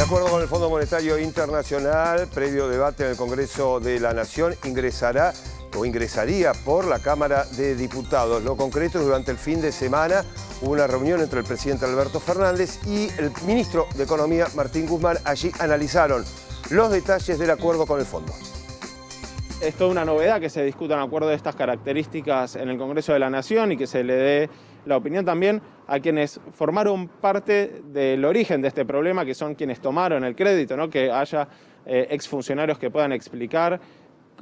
acuerdo con el Fondo Monetario Internacional, previo debate en el Congreso de la Nación, ingresaría por la Cámara de Diputados. Lo concreto es durante el fin de semana hubo una reunión entre el presidente Alberto Fernández y el ministro de Economía, Martín Guzmán. Allí analizaron los detalles del acuerdo con el fondo. Es toda una novedad que se discuta un acuerdo de estas características en el Congreso de la Nación y que se le dé la opinión también a quienes formaron parte del origen de este problema, que son quienes tomaron el crédito, ¿no? Que haya exfuncionarios que puedan explicar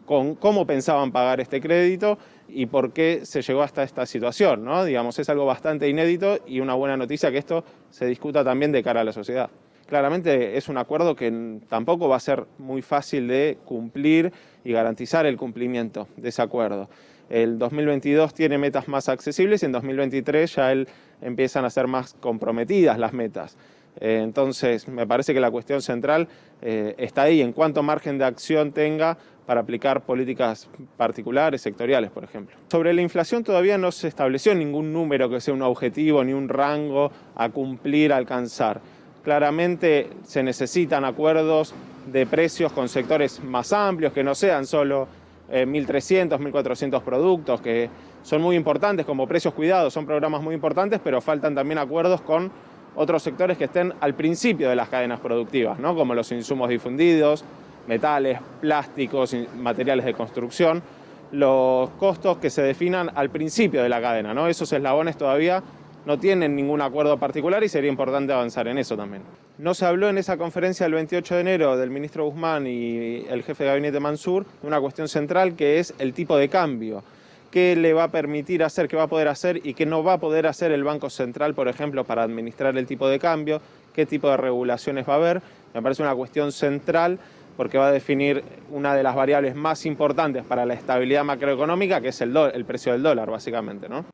cómo pensaban pagar este crédito y por qué se llegó hasta esta situación, ¿no? Digamos, es algo bastante inédito y una buena noticia que esto se discuta también de cara a la sociedad. Claramente es un acuerdo que tampoco va a ser muy fácil de cumplir y garantizar el cumplimiento de ese acuerdo. El 2022 tiene metas más accesibles y en 2023 ya empiezan a ser más comprometidas las metas. Entonces, me parece que la cuestión central está ahí, en cuánto margen de acción tenga para aplicar políticas particulares, sectoriales, por ejemplo. Sobre la inflación todavía no se estableció ningún número que sea un objetivo ni un rango a cumplir, a alcanzar. Claramente se necesitan acuerdos de precios con sectores más amplios, que no sean solo 1.300, 1.400 productos, que son muy importantes como precios cuidados, son programas muy importantes, pero faltan también acuerdos con otros sectores que estén al principio de las cadenas productivas, ¿no? Como los insumos difundidos, metales, plásticos, materiales de construcción, los costos que se definan al principio de la cadena, ¿no? Esos eslabones todavía no tienen ningún acuerdo particular y sería importante avanzar en eso también. No se habló en esa conferencia del 28 de enero del ministro Guzmán y el jefe de gabinete Mansur de una cuestión central que es el tipo de cambio. ¿Qué le va a permitir hacer, qué va a poder hacer y qué no va a poder hacer el Banco Central, por ejemplo, para administrar el tipo de cambio? ¿Qué tipo de regulaciones va a haber? Me parece una cuestión central porque va a definir una de las variables más importantes para la estabilidad macroeconómica, que es el precio del dólar, básicamente, ¿no?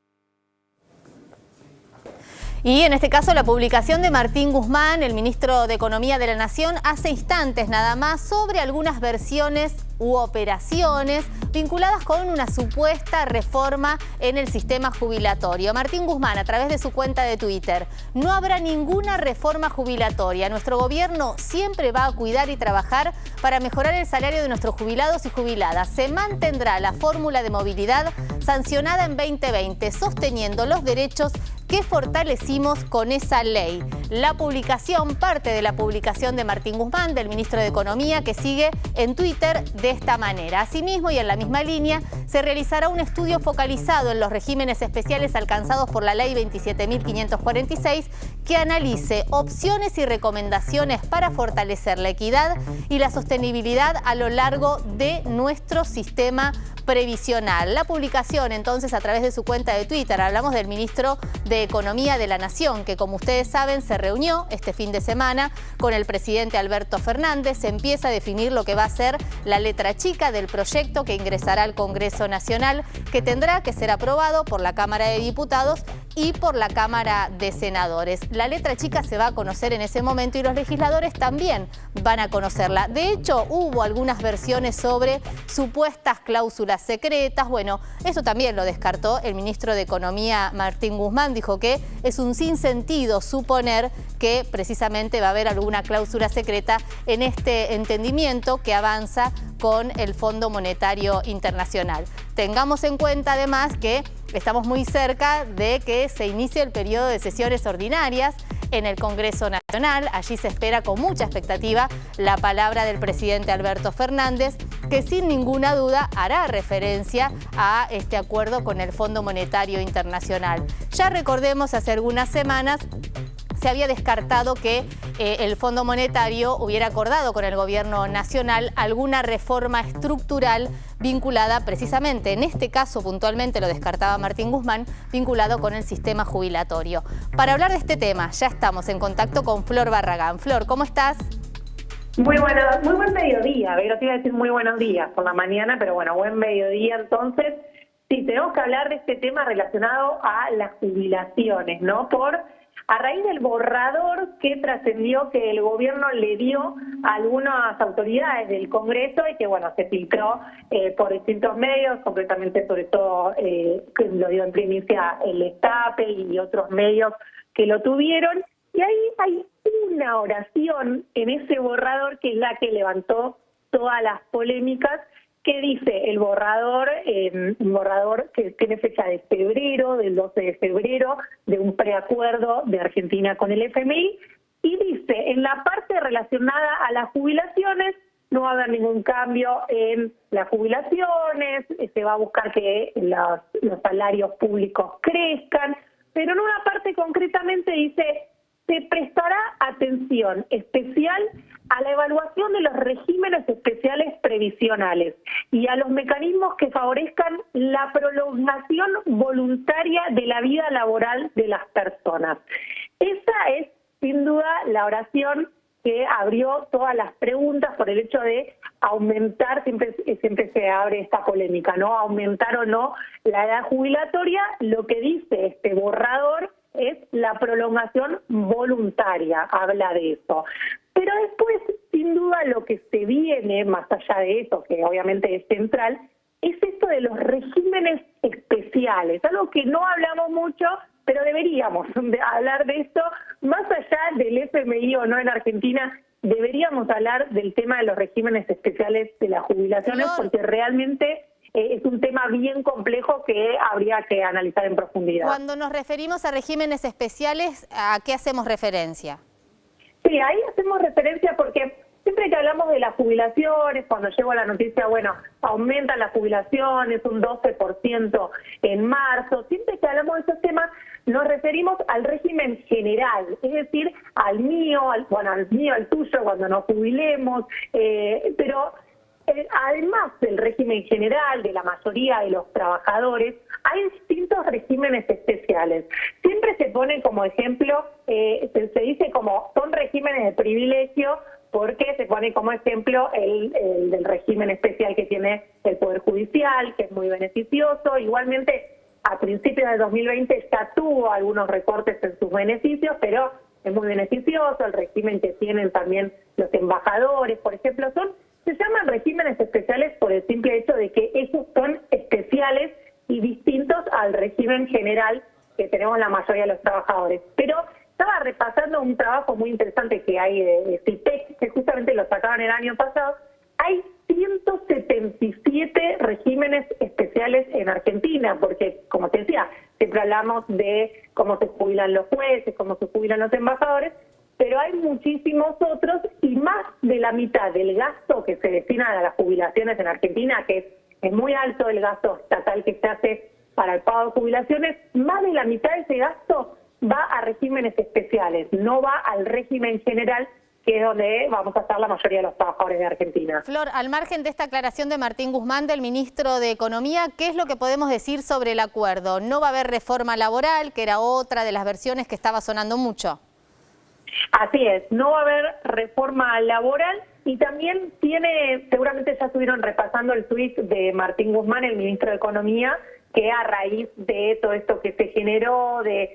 Y en este caso la publicación de Martín Guzmán, el ministro de Economía de la Nación, hace instantes nada más sobre algunas versiones u operaciones vinculadas con una supuesta reforma en el sistema jubilatorio. Martín Guzmán, a través de su cuenta de Twitter: no habrá ninguna reforma jubilatoria. Nuestro gobierno siempre va a cuidar y trabajar para mejorar el salario de nuestros jubilados y jubiladas. Se mantendrá la fórmula de movilidad sancionada en 2020, sosteniendo los derechos que fortalecimos con esa ley. La publicación, parte de la publicación de Martín Guzmán, del ministro de Economía, que sigue en Twitter de esta manera. Asimismo, y en la misma línea, se realizará un estudio focalizado en los regímenes especiales alcanzados por la ley 27.546 que analice opciones y recomendaciones para fortalecer la equidad y la sostenibilidad a lo largo de nuestro sistema previsional. La publicación, entonces, a través de su cuenta de Twitter, hablamos del ministro de Economía de la Nación, que, como ustedes saben, se reunió este fin de semana con el presidente Alberto Fernández. Se empieza a definir lo que va a ser la letra chica del proyecto que ingresará al Congreso Nacional, que tendrá que ser aprobado por la Cámara de Diputados y por la Cámara de Senadores. La letra chica se va a conocer en ese momento y los legisladores también van a conocerla. De hecho, hubo algunas versiones sobre supuestas cláusulas secretas. Bueno, eso también lo descartó el ministro de Economía, Martín Guzmán. Dijo que es un sinsentido suponer que precisamente va a haber alguna cláusula secreta en este entendimiento que avanza con el Fondo Monetario Internacional. Tengamos en cuenta además que estamos muy cerca de que se inicie el periodo de sesiones ordinarias en el Congreso Nacional. Allí se espera con mucha expectativa la palabra del presidente Alberto Fernández, que sin ninguna duda hará referencia a este acuerdo con el Fondo Monetario Internacional. Ya recordemos, hace algunas semanas se había descartado que el Fondo Monetario hubiera acordado con el Gobierno Nacional alguna reforma estructural vinculada precisamente, en este caso puntualmente lo descartaba Martín Guzmán, vinculado con el sistema jubilatorio. Para hablar de este tema ya estamos en contacto con Flor Barragán. Flor, ¿cómo estás? Muy buen mediodía. No te iba a decir muy buenos días por la mañana, pero bueno, buen mediodía entonces. Sí, tenemos que hablar de este tema relacionado a las jubilaciones, ¿no? A raíz del borrador que trascendió que el gobierno le dio a algunas autoridades del Congreso y que, bueno, se filtró por distintos medios, concretamente sobre todo que lo dio en primicia el Destape y otros medios que lo tuvieron, Y ahí hay una oración en ese borrador que es la que levantó todas las polémicas, que dice el borrador, un borrador que tiene fecha de febrero, del 12 de febrero, de un preacuerdo de Argentina con el FMI, y dice, en la parte relacionada a las jubilaciones, no va a haber ningún cambio en las jubilaciones, se va a buscar que los salarios públicos crezcan, pero en una parte concretamente dice, se prestará atención especial a la evaluación de los regímenes especiales previsionales y a los mecanismos que favorezcan la prolongación voluntaria de la vida laboral de las personas. Esa es, sin duda, la oración que abrió todas las preguntas por el hecho de aumentar, siempre se abre esta polémica, ¿no? Aumentar o no la edad jubilatoria. Lo que dice este borrador es la prolongación voluntaria, habla de eso. Pero después, sin duda, lo que se viene, más allá de eso, que obviamente es central, es esto de los regímenes especiales, algo que no hablamos mucho, pero deberíamos hablar de esto, más allá del FMI o no en Argentina, deberíamos hablar del tema de los regímenes especiales de las jubilaciones, porque realmente es un tema bien complejo que habría que analizar en profundidad. Cuando nos referimos a regímenes especiales, ¿a qué hacemos referencia? Sí, ahí hacemos referencia porque siempre que hablamos de las jubilaciones, cuando llego a la noticia, bueno, aumentan las jubilaciones un 12% en marzo, siempre que hablamos de esos temas nos referimos al régimen general, es decir, al mío, al tuyo cuando nos jubilemos, pero además del régimen general, de la mayoría de los trabajadores, hay distintos regímenes especiales. Siempre se pone como ejemplo, se dice como son regímenes de privilegio, porque se pone como ejemplo el del régimen especial que tiene el Poder Judicial, que es muy beneficioso. Igualmente, a principios del 2020 ya tuvo algunos recortes en sus beneficios, pero es muy beneficioso. El régimen que tienen también los embajadores, por ejemplo, se llaman regímenes especiales por el simple hecho de que esos son especiales y distintos al régimen general que tenemos la mayoría de los trabajadores. Pero estaba repasando un trabajo muy interesante que hay de CIPEC, que justamente lo sacaron el año pasado. Hay 177 regímenes especiales en Argentina, porque, como te decía, siempre hablamos de cómo se jubilan los jueces, cómo se jubilan los embajadores, pero hay muchísimos otros y más de la mitad del gasto que se destina a las jubilaciones en Argentina, que es muy alto el gasto estatal que se hace para el pago de jubilaciones, más de la mitad de ese gasto va a regímenes especiales, no va al régimen general, que es donde vamos a estar la mayoría de los trabajadores de Argentina. Flor, al margen de esta aclaración de Martín Guzmán, del ministro de Economía, ¿qué es lo que podemos decir sobre el acuerdo? ¿No va a haber reforma laboral, que era otra de las versiones que estaba sonando mucho? Así es, no va a haber reforma laboral y también seguramente ya estuvieron repasando el tuit de Martín Guzmán, el ministro de Economía, que a raíz de todo esto que se generó, de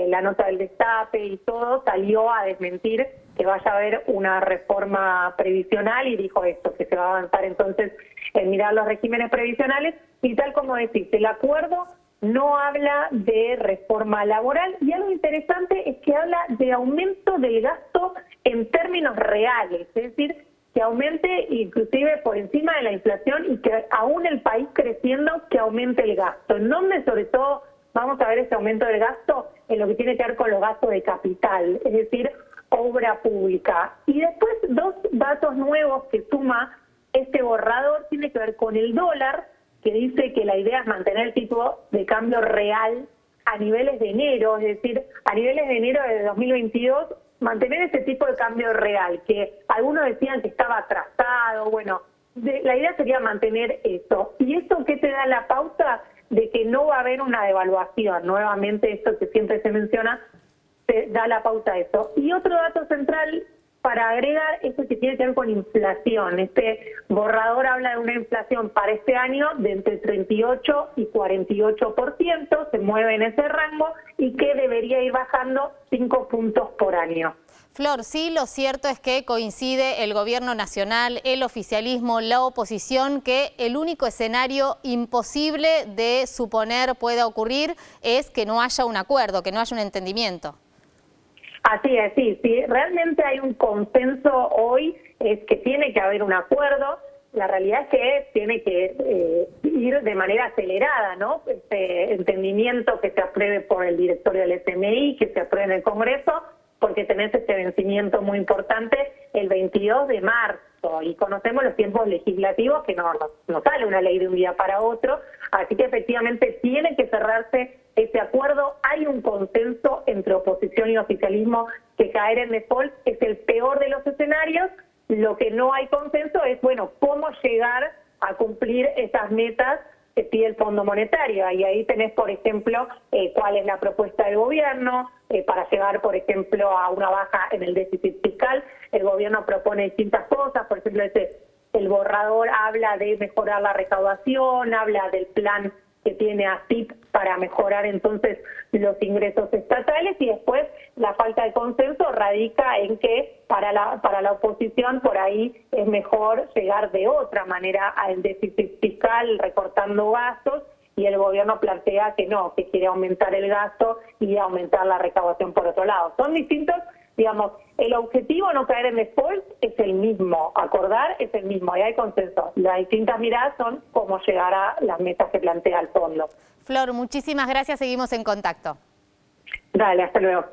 la nota del destape y todo, salió a desmentir que vaya a haber una reforma previsional y dijo esto, que se va a avanzar entonces en mirar los regímenes previsionales y tal como decís, el acuerdo no habla de reforma laboral y algo interesante es que habla de aumento del gasto en términos reales, es decir, que aumente inclusive por encima de la inflación y que aún el país creciendo, que aumente el gasto. ¿En dónde sobre todo vamos a ver ese aumento del gasto? En lo que tiene que ver con los gastos de capital, es decir, obra pública. Y después dos datos nuevos que suma este borrador tiene que ver con el dólar, que dice que la idea es mantener el tipo de cambio real a niveles de enero, es decir, a niveles de enero de 2022, mantener ese tipo de cambio real, que algunos decían que estaba atrasado, bueno, la idea sería mantener eso. ¿Y eso qué te da la pauta? De que no va a haber una devaluación. Nuevamente, esto que siempre se menciona, te da la pauta a eso. Y otro dato central para agregar es que tiene que ver con inflación. Este borrador habla de una inflación para este año de entre 38 y 48%, se mueve en ese rango y que debería ir bajando 5 puntos por año. Flor, sí, lo cierto es que coincide el gobierno nacional, el oficialismo, la oposición, que el único escenario imposible de suponer pueda ocurrir es que no haya un acuerdo, que no haya un entendimiento. Así es, sí. Si realmente hay un consenso hoy es que tiene que haber un acuerdo. La realidad es que tiene que ir de manera acelerada, ¿no? Este entendimiento que se apruebe por el directorio del FMI, que se apruebe en el Congreso, porque tenés este vencimiento muy importante el 22 de marzo y conocemos los tiempos legislativos que no sale una ley de un día para otro, así que efectivamente tiene que cerrarse ese acuerdo. Hay un consenso entre oposición y oficialismo que caer en default es el peor de los escenarios. Lo que no hay consenso es, bueno, cómo llegar a cumplir esas metas que pide el Fondo Monetario. Y ahí tenés, por ejemplo, cuál es la propuesta del gobierno para llegar, por ejemplo, a una baja en el déficit fiscal. El gobierno propone distintas cosas, por ejemplo, el borrador habla de mejorar la recaudación, habla del plan que tiene AFIP para mejorar entonces los ingresos estatales, y después la falta de consenso radica en que para la oposición por ahí es mejor llegar de otra manera al déficit fiscal recortando gastos, y el gobierno plantea que no, que quiere aumentar el gasto y aumentar la recaudación por otro lado. Son distintos, digamos, el objetivo no caer en default es el mismo, acordar es el mismo, y hay consenso. Las distintas miradas son cómo llegar a las metas que plantea el fondo. Flor, muchísimas gracias, seguimos en contacto. Dale, hasta luego.